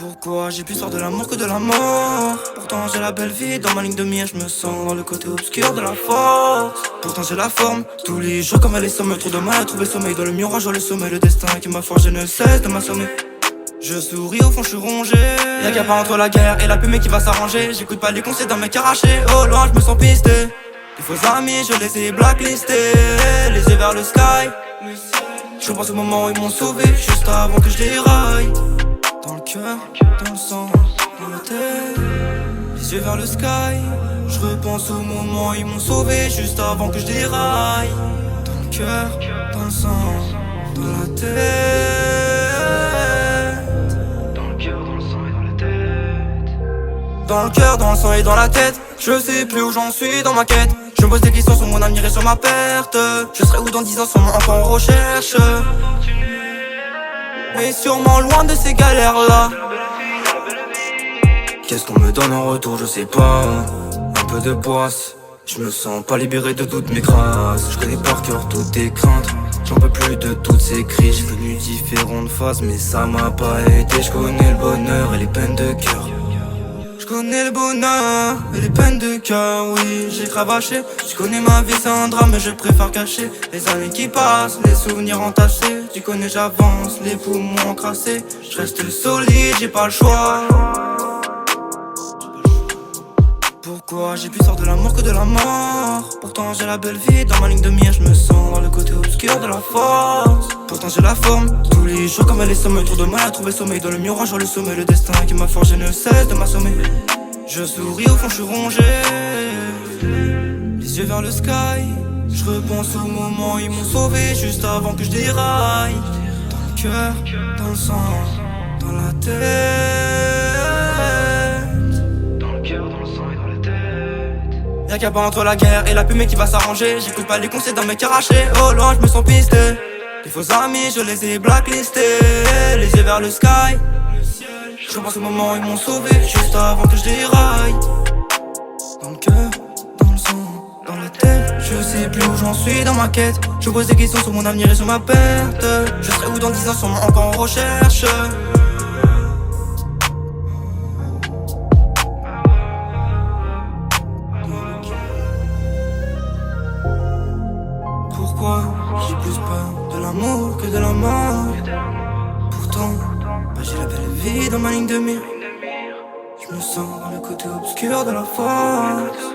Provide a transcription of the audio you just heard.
Pourquoi j'ai plus peur de l'amour que de la mort? Pourtant j'ai la belle vie dans ma ligne de mire. Je me sens dans le côté obscur de la force. Pourtant j'ai la forme tous les jours comme elle est somme. Trop de mal à trouver sommeil dans le miroir. Le sommeil, le destin qui m'a forgé ne cesse de m'assommer. Je souris au fond, je suis rongé. Y'a qu'à pas entre la guerre et la pumée qui va s'arranger. J'écoute pas les conseils d'un mec arraché. Au loin je me sens pisté. Les faux amis je les ai blacklistés. Les yeux vers le sky. Je pense au moment où ils m'ont sauvé, juste avant que je déraille. Dans le cœur, dans le sang, dans la tête. Les yeux vers le sky. Je repense au moment où ils m'ont sauvé, juste avant que je déraille. Dans le cœur, dans le sang, dans la tête. Dans le cœur, dans le sang et dans la tête. Dans le cœur, dans le sang et dans la tête. Je sais plus où j'en suis dans ma quête. Je me pose des questions sur mon avenir et sur ma perte. Je serai où dans 10 ans, sûrement encore en recherche. Mais sûrement loin de ces galères là. Qu'est-ce qu'on me donne en retour, je sais pas. Un peu de poisse. Je me sens pas libéré de toutes mes crasses. Je connais par cœur toutes tes craintes. J'en peux plus de toutes ces crises. J'ai connu différentes phases mais ça m'a pas aidé. Je connais le bonheur et les peines de cœur. Je connais le bonheur et les peines de cœur, oui, j'ai cravaché. Tu connais ma vie, c'est un drame, mais je préfère cacher les années qui passent, les souvenirs entassés. Tu connais, j'avance, les poumons encrassés. Je reste solide, j'ai pas le choix. Pourquoi j'ai plus peur de l'amour que de la mort? Pourtant j'ai la belle vie dans ma ligne de mire. Je me sens dans le côté obscur de la force. Pourtant j'ai la forme tous les jours comme elle est somme. Trop de mal à trouver sommeil dans le miroir. Le sommeil, le destin qui m'a forgé ne cesse de m'assommer. Je souris au fond, je suis rongé. Les yeux vers le sky. Je repense au moment où ils m'ont sauvé, juste avant que je déraille. Dans le cœur, dans le sang, dans la tête. Y'a qu'à pas entre la guerre et la pumée qui va s'arranger. J'écoute pas les conseils d'un mec arraché. Au loin je me sens pisté. Les faux amis je les ai blacklistés. Les yeux vers le sky. Je pense au moment où ils m'ont sauvé, juste avant que je déraille. Dans le cœur, dans le sang, dans la tête. Je sais plus où j'en suis dans ma quête. Je pose des questions sur mon avenir et sur ma perte. Je serai où dans 10 ans, sûrement encore en recherche. Pourquoi j'ai plus peur de l'amour que de la mort? Pourtant, j'ai la belle vie dans ma ligne de mire. Je me sens dans le côté obscur de la force.